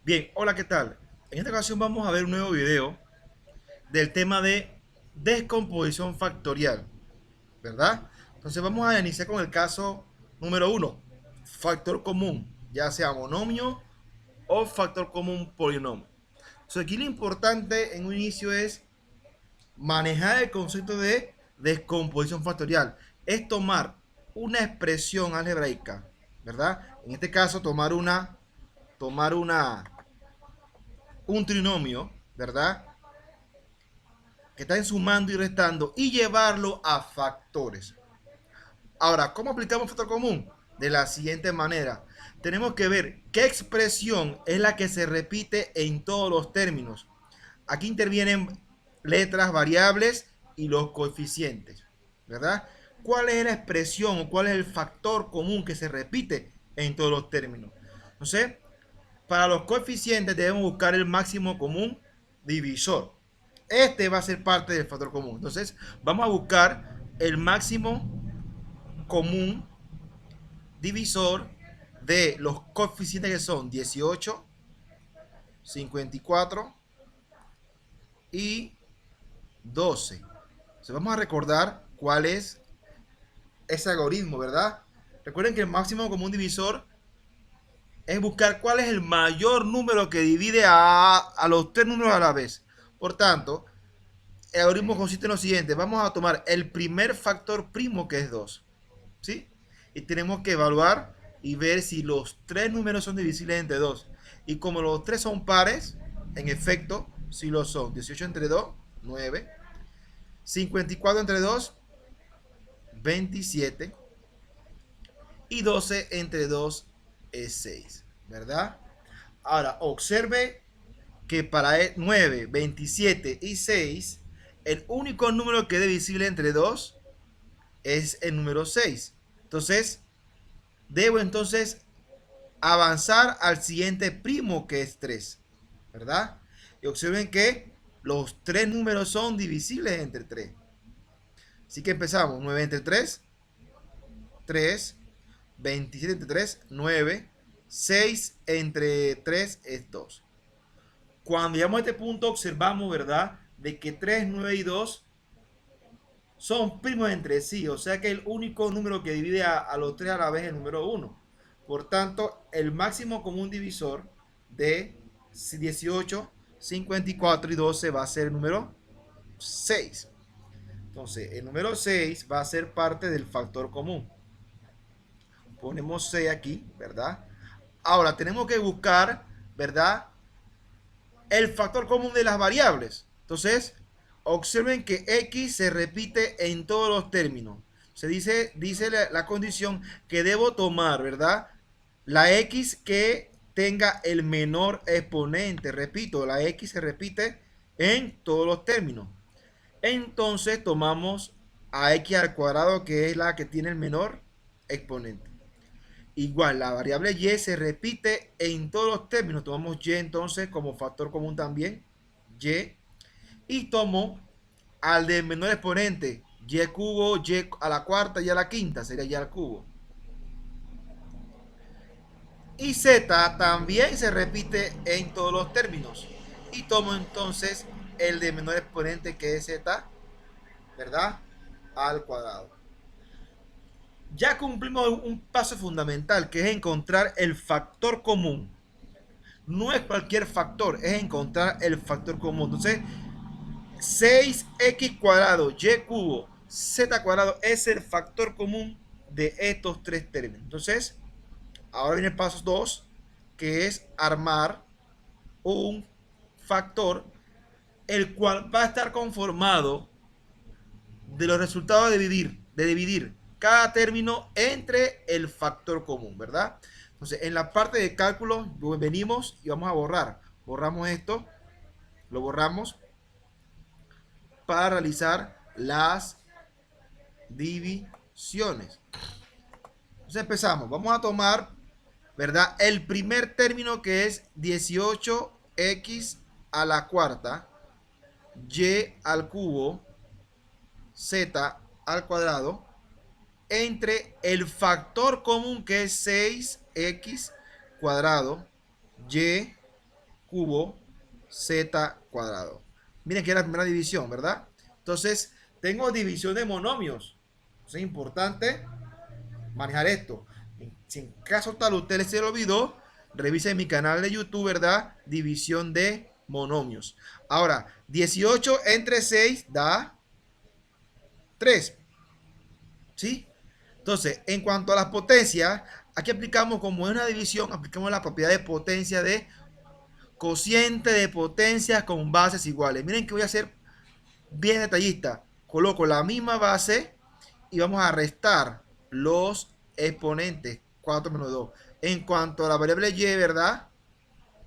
Bien, hola, ¿qué tal? En esta ocasión vamos a ver un nuevo video del tema de descomposición factorial, ¿verdad? Entonces vamos a iniciar con el caso número uno, factor común, ya sea monomio o factor común polinomio. Entonces aquí lo importante en un inicio es manejar el concepto de descomposición factorial. Es tomar una expresión algebraica, ¿verdad? En este caso tomar un trinomio, ¿verdad? Que está en sumando y restando y llevarlo a factores. Ahora, ¿cómo aplicamos factor común? De la siguiente manera. Tenemos que ver qué expresión es la que se repite en todos los términos. Aquí intervienen letras, variables y los coeficientes, ¿verdad? ¿Cuál es la expresión o cuál es el factor común que se repite en todos los términos? Entonces, para los coeficientes debemos buscar el máximo común divisor. Este va a ser parte del factor común. Entonces, vamos a buscar el máximo común divisor de los coeficientes que son 18, 54 y 12. Entonces, vamos a recordar cuál es ese algoritmo, ¿verdad? Recuerden que el máximo común divisor es buscar cuál es el mayor número que divide a los tres números a la vez. Por tanto, el algoritmo consiste en lo siguiente. Vamos a tomar el primer factor primo, que es 2, ¿sí? Y tenemos que evaluar y ver si los tres números son divisibles entre 2. Y como los tres son pares, en efecto, si lo son. 18 entre 2, 9. 54 entre 2, 27. Y 12 entre 2 es 6, ¿verdad? Ahora, observe que para 9, 27 y 6, el único número que es divisible entre 2 es el número 6. Entonces, debo entonces avanzar al siguiente primo, que es 3, ¿verdad? Y observen que los tres números son divisibles entre 3. Así que empezamos. 9 entre 3, 3. 27 entre 3, 9. 6 entre 3 es 2. Cuando llegamos a este punto observamos, ¿verdad?, de que 3, 9 y 2 son primos entre sí, o sea que el único número que divide a los tres a la vez es el número uno. Por tanto, el máximo común divisor de 18, 54 y 12 va a ser el número 6. Entonces, el número 6 va a ser parte del factor común. Ponemos 6 aquí, ¿verdad? Ahora, tenemos que buscar, ¿verdad?, el factor común de las variables. Entonces, observen que x se repite en todos los términos. Se dice la condición que debo tomar, ¿verdad? La x que tenga el menor exponente. Repito, la x se repite en todos los términos. Entonces tomamos a x al cuadrado, que es la que tiene el menor exponente. Igual, la variable y se repite en todos los términos. Tomamos y entonces como factor común también. Y. Y tomo al de menor exponente. Y cubo, y a la cuarta y a la quinta. Sería y al cubo. Y z también se repite en todos los términos. Y tomo entonces el de menor exponente, que es z, ¿verdad?, al cuadrado. Ya cumplimos un paso fundamental, que es encontrar el factor común. No es cualquier factor, es encontrar el factor común. Entonces, 6x cuadrado, y cubo, z cuadrado es el factor común de estos tres términos. Entonces, ahora viene el paso 2, que es armar un factor, el cual va a estar conformado de los resultados de dividir cada término entre el factor común, ¿verdad? Entonces, en la parte de cálculo venimos y vamos a borrar. Borramos esto, lo borramos para realizar las divisiones. Entonces empezamos. Vamos a tomar, ¿verdad?, el primer término, que es 18x a la cuarta, y al cubo, z al cuadrado, entre el factor común, que es 6x cuadrado, y cubo z cuadrado. Miren que es la primera división, ¿verdad? Entonces, tengo división de monomios. Es importante manejar esto. Si en caso tal usted se lo olvidó, revise mi canal de YouTube, ¿verdad? División de monomios. Ahora, 18 entre 6 da 3. ¿Sí? Entonces, en cuanto a las potencias, aquí aplicamos, como es una división, aplicamos la propiedad de potencia de cociente de potencias con bases iguales. Miren que voy a hacer bien detallista. Coloco la misma base y vamos a restar los exponentes. 4 menos 2. En cuanto a la variable y, ¿verdad?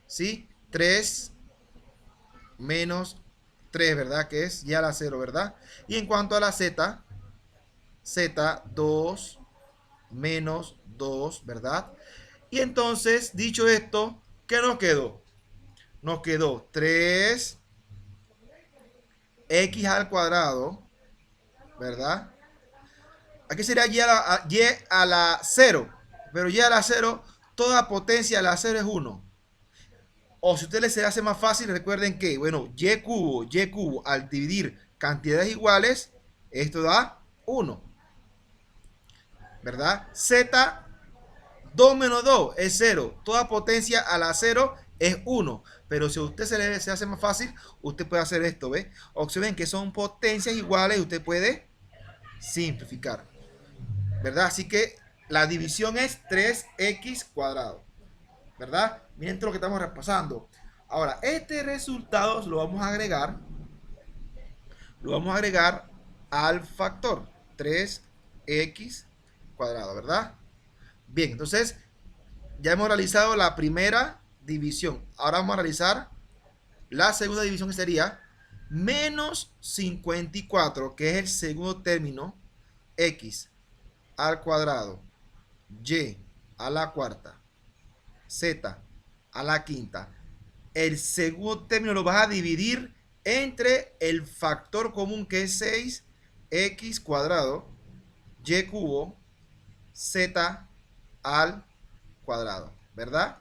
¿Sí? 3 menos 3, ¿verdad? Que es ya la 0, ¿verdad? Y en cuanto a la z, 2 menos 2, ¿verdad? Y entonces, dicho esto, ¿qué nos quedó? Nos quedó 3x al cuadrado, ¿verdad? Aquí sería y a la 0, pero y a la 0, toda potencia a la 0 es 1. O si a ustedes se hace más fácil, recuerden que, bueno, y cubo, al dividir cantidades iguales, esto da 1, ¿verdad? Z, 2 menos 2 es 0. Toda potencia a la 0 es 1. Pero si a usted se hace más fácil, usted puede hacer esto, ¿ve? Observen que son potencias iguales y usted puede simplificar, ¿verdad? Así que la división es 3x cuadrado, ¿verdad? Miren todo lo que estamos repasando. Ahora, este resultado lo vamos a agregar al factor 3x cuadrado, ¿verdad? Bien, entonces ya hemos realizado la primera división. Ahora vamos a realizar la segunda división, que sería menos 54, que es el segundo término, x al cuadrado, y a la cuarta, z a la quinta. El segundo término lo vas a dividir entre el factor común, que es 6x cuadrado, y cubo, z al cuadrado, ¿verdad?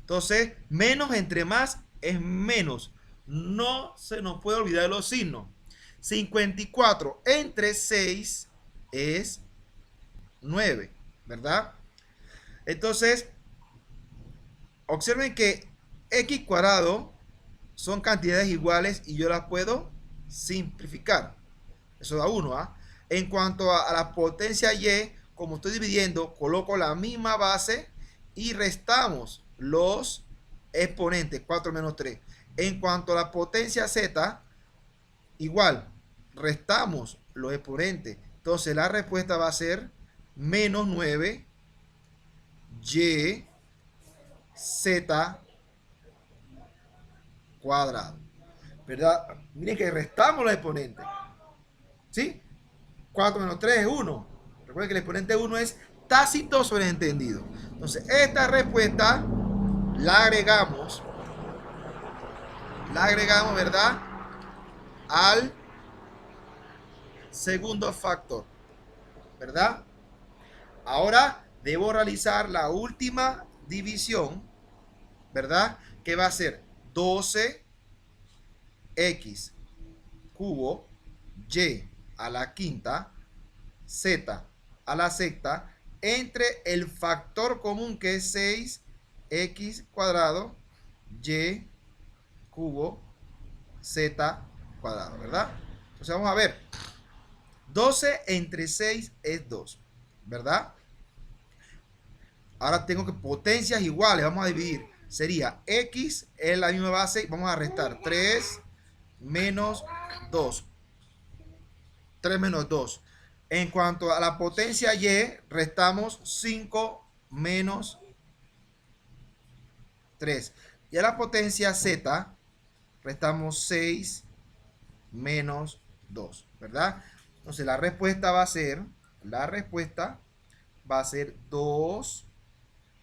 Entonces, menos entre más es menos. No se nos puede olvidar los signos. 54 entre 6 es 9, ¿verdad? Entonces, observen que x cuadrado son cantidades iguales y yo las puedo simplificar. Eso da 1, ¿ah? En cuanto a la potencia y, como estoy dividiendo, coloco la misma base y restamos los exponentes, 4 menos 3. En cuanto a la potencia z, igual, restamos los exponentes. Entonces la respuesta va a ser menos 9 y z cuadrado, ¿verdad? Miren que restamos los exponentes, ¿sí? 4 menos 3 es 1. Recuerden que el exponente 1 es tácito sobreentendido. Entonces, esta respuesta la agregamos, ¿verdad? Al segundo factor, ¿verdad? Ahora debo realizar la última división, ¿verdad? Que va a ser 12x cubo, y a la quinta, z a la sexta, entre el factor común, que es 6x cuadrado, y cubo, z cuadrado, ¿verdad? Entonces vamos a ver. 12 entre 6 es 2, ¿verdad? Ahora tengo que potencias iguales, vamos a dividir. Sería x es la misma base, vamos a restar 3 menos 2. 3 menos 2. En cuanto a la potencia y, restamos 5 menos 3. Y a la potencia z, restamos 6 menos 2, ¿verdad? Entonces la respuesta va a ser 2,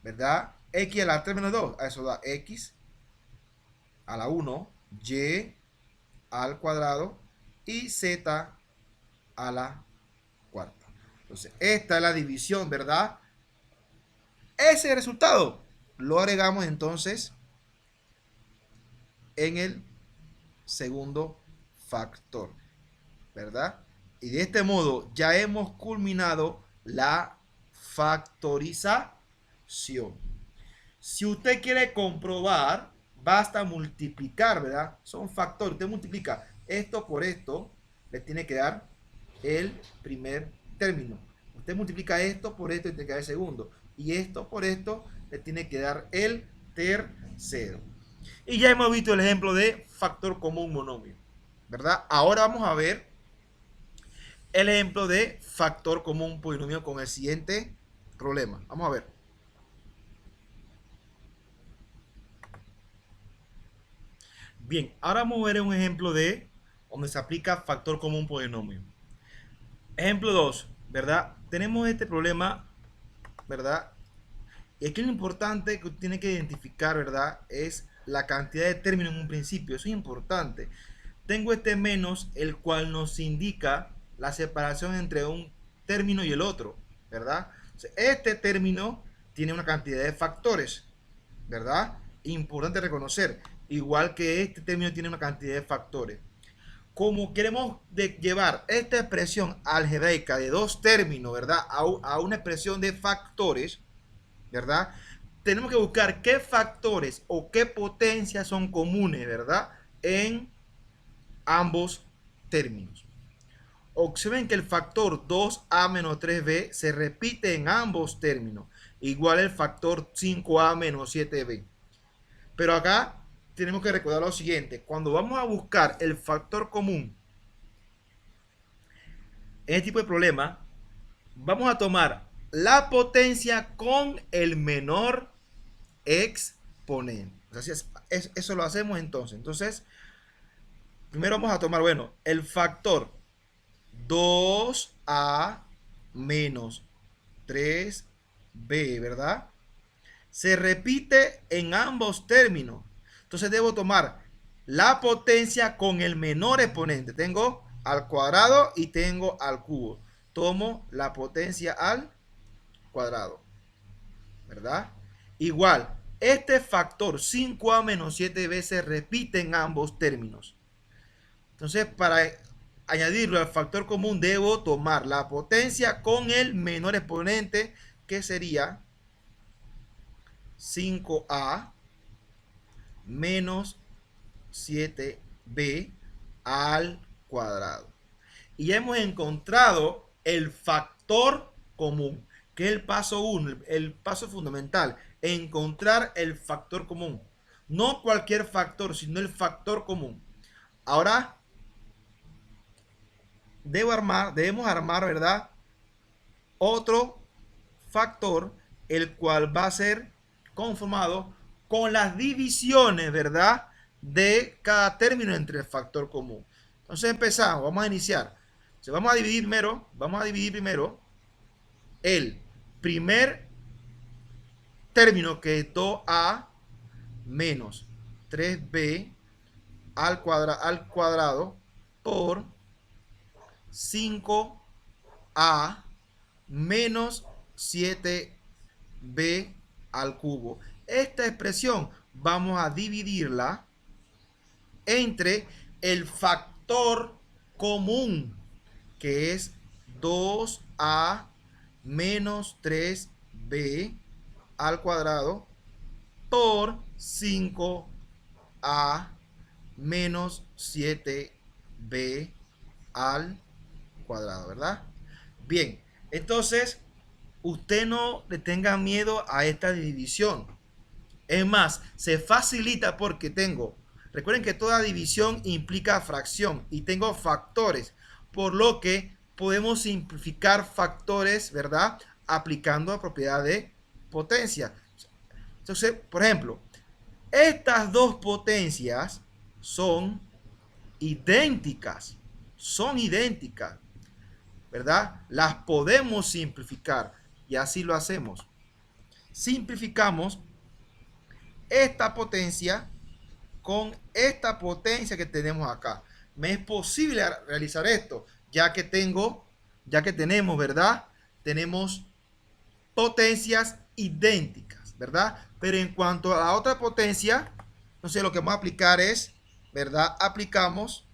¿verdad? X a la 3 menos 2, a eso da x a la 1, y al cuadrado y z a la cuarta. Entonces, esta es la división, ¿verdad? Ese resultado lo agregamos entonces en el segundo factor, ¿verdad? Y de este modo ya hemos culminado la factorización. Si usted quiere comprobar, basta multiplicar, ¿verdad? Son factores. Usted multiplica esto por esto, le tiene que dar el primer término. Usted multiplica esto por esto y tiene que dar el segundo. Y esto por esto le tiene que dar el tercero. Y ya hemos visto el ejemplo de factor común monomio, ¿verdad? Ahora vamos a ver el ejemplo de factor común polinomio con el siguiente problema. Vamos a ver. Bien, ahora vamos a ver un ejemplo de donde se aplica factor común polinomio. Ejemplo 2, ¿verdad? Tenemos este problema, ¿verdad? Y aquí lo importante que tiene que identificar, ¿verdad? Es la cantidad de términos en un principio. Eso es importante. Tengo este menos, el cual nos indica la separación entre un término y el otro, ¿verdad? O sea, este término tiene una cantidad de factores, ¿verdad? Importante reconocer, igual que este término tiene una cantidad de factores. Como queremos llevar esta expresión algebraica de dos términos, ¿verdad? A una expresión de factores, ¿verdad? Tenemos que buscar qué factores o qué potencias son comunes, ¿verdad? En ambos términos. Observen que el factor 2a menos 3b se repite en ambos términos, igual el factor 5a menos 7b. Pero acá tenemos que recordar lo siguiente: cuando vamos a buscar el factor común en este tipo de problema, vamos a tomar la potencia con el menor exponente. Entonces, eso lo hacemos entonces. Entonces, primero vamos a tomar, bueno, el factor 2a menos 3b, ¿verdad? Se repite en ambos términos. Entonces debo tomar la potencia con el menor exponente. Tengo al cuadrado y tengo al cubo. Tomo la potencia al cuadrado, ¿verdad? Igual, este factor 5a menos 7b se repite en ambos términos. Entonces, para añadirlo al factor común, debo tomar la potencia con el menor exponente, que sería 5a menos 7b al cuadrado. Y ya hemos encontrado el factor común, que es el paso 1, el paso fundamental, encontrar el factor común. No cualquier factor, sino el factor común. Ahora debemos armar, ¿verdad? Otro factor, el cual va a ser conformado con las divisiones, ¿verdad? De cada término entre el factor común. Entonces empezamos, vamos a iniciar. Entonces, vamos a dividir primero el primer término, que es 2a menos 3b al cuadrado por 5a menos 7b al cubo. Esta expresión vamos a dividirla entre el factor común, que es 2a menos 3b al cuadrado por 5a menos 7b al cuadrado, ¿verdad? Bien, entonces usted no le tenga miedo a esta división. Es más, se facilita porque recuerden que toda división implica fracción y tengo factores, por lo que podemos simplificar factores, ¿verdad? Aplicando la propiedad de potencia. Entonces, por ejemplo, estas dos potencias son idénticas, ¿verdad? Las podemos simplificar y así lo hacemos. Simplificamos esta potencia con esta potencia que tenemos acá. Me es posible realizar esto, ya que tenemos, ¿verdad? Tenemos potencias idénticas, ¿verdad? Pero en cuanto a la otra potencia, Entonces lo que vamos a aplicar es, ¿verdad? Aplicamos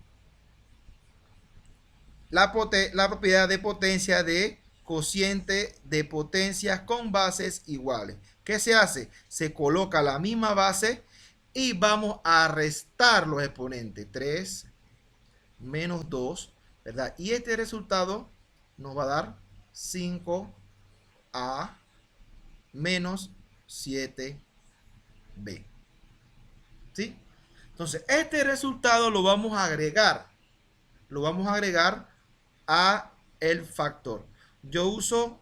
la propiedad de potencia de cociente de potencias con bases iguales. ¿Qué se hace? Se coloca la misma base y vamos a restar los exponentes. 3 menos 2, ¿verdad? Y este resultado nos va a dar 5a menos 7b. ¿Sí? Entonces, este resultado lo vamos a agregar. Lo vamos a agregar a el factor. Yo uso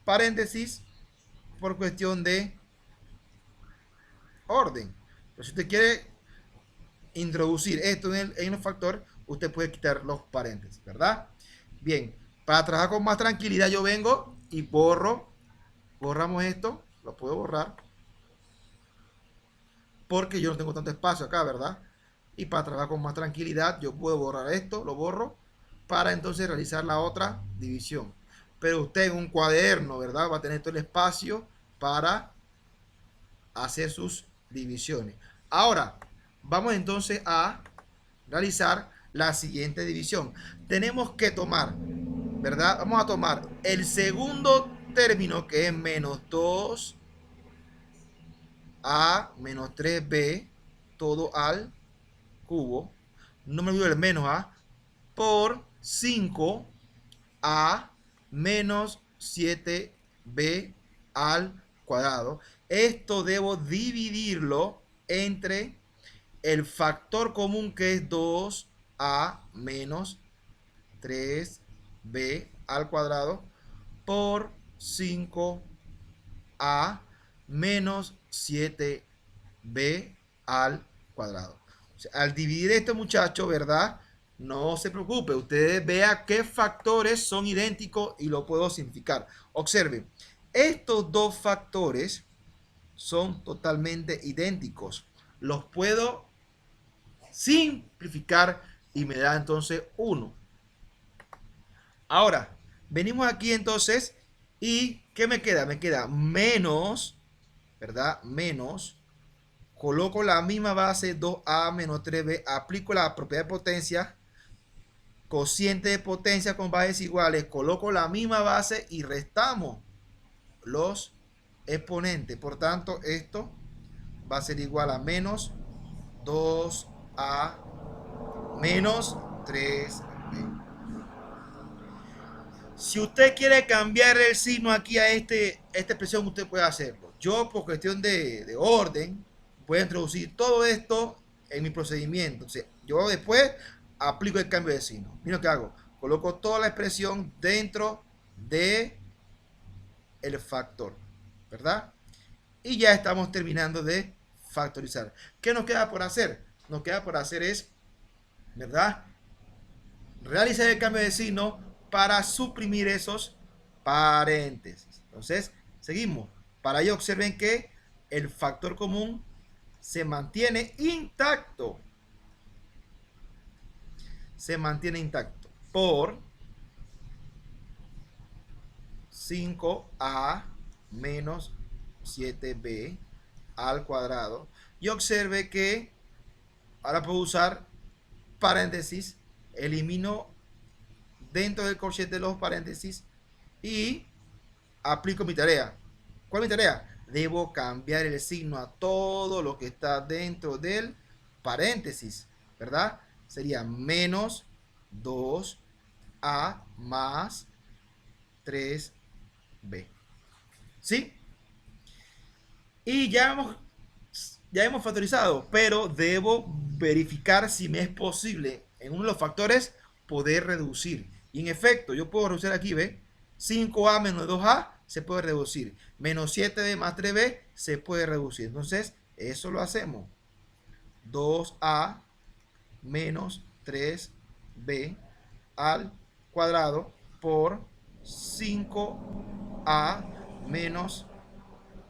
paréntesis por cuestión de orden. Pero si usted quiere introducir esto en el factor, usted puede quitar los paréntesis, ¿verdad? Bien, para trabajar con más tranquilidad yo vengo y borramos esto, lo puedo borrar, porque yo no tengo tanto espacio acá, ¿verdad? Y para trabajar con más tranquilidad yo puedo borrar esto, lo borro, para entonces realizar la otra división. Pero usted en un cuaderno, ¿verdad? Va a tener todo el espacio para hacer sus divisiones. Ahora, vamos entonces a realizar la siguiente división. Tenemos que tomar, ¿verdad? Vamos a tomar el segundo término, que es menos 2a menos 3b, todo al cubo. No me olvido el menos a, por 5a menos 7b al cuadrado. Esto debo dividirlo entre el factor común, que es 2a menos 3b al cuadrado, por 5a menos 7b al cuadrado. O sea, al dividir esto, muchachos, ¿verdad? No se preocupe, ustedes vean qué factores son idénticos y lo puedo simplificar. Observen, estos dos factores son totalmente idénticos. Los puedo simplificar y me da entonces 1. Ahora, venimos aquí entonces y ¿qué me queda? Me queda menos, ¿verdad? Menos, coloco la misma base 2a menos 3b, aplico la propiedad de potencia, cociente de potencia con bases iguales, coloco la misma base y restamos los exponentes. Por tanto, esto va a ser igual a menos 2a menos 3b. Si usted quiere cambiar el signo aquí a esta expresión, usted puede hacerlo. Yo, por cuestión de orden, voy a introducir todo esto en mi procedimiento. Entonces, yo después aplico el cambio de signo. Mira lo que hago. Coloco toda la expresión dentro de el factor, ¿verdad? Y ya estamos terminando de factorizar. ¿Qué nos queda por hacer? Nos queda por hacer es, ¿verdad? Realizar el cambio de signo para suprimir esos paréntesis. Entonces, seguimos. Para ello, observen que el factor común se mantiene intacto. Se mantiene intacto por 5a menos 7b al cuadrado. Y observe que ahora puedo usar paréntesis, elimino dentro del corchete de los paréntesis y aplico mi tarea. ¿Cuál es mi tarea? Debo cambiar el signo a todo lo que está dentro del paréntesis, ¿verdad? Sería menos 2a más 3b. ¿Sí? Y ya hemos factorizado, pero debo verificar si me es posible en uno de los factores poder reducir. Y en efecto, yo puedo reducir aquí, ¿ve? 5a menos 2a se puede reducir. Menos 7b más 3b se puede reducir. Entonces, eso lo hacemos. 2a menos 3b al cuadrado por 5a menos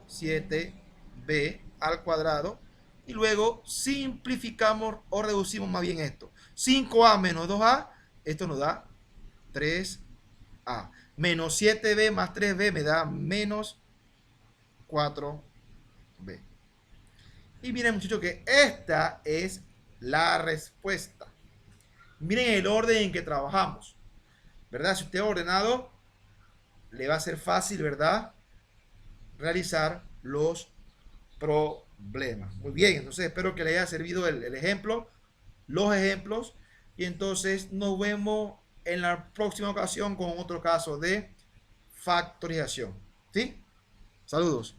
7b al cuadrado, y luego simplificamos o reducimos más bien esto. 5a menos 2a, esto nos da 3a. Menos 7b más 3b me da menos 4b. Y miren, muchachos, que esta es la respuesta. Miren el orden en que trabajamos, ¿verdad? Si usted ha ordenado, le va a ser fácil, ¿verdad?, realizar los problemas. Muy bien, entonces espero que le haya servido el ejemplo, los ejemplos, y entonces nos vemos en la próxima ocasión con otro caso de factorización. ¿Sí? Saludos.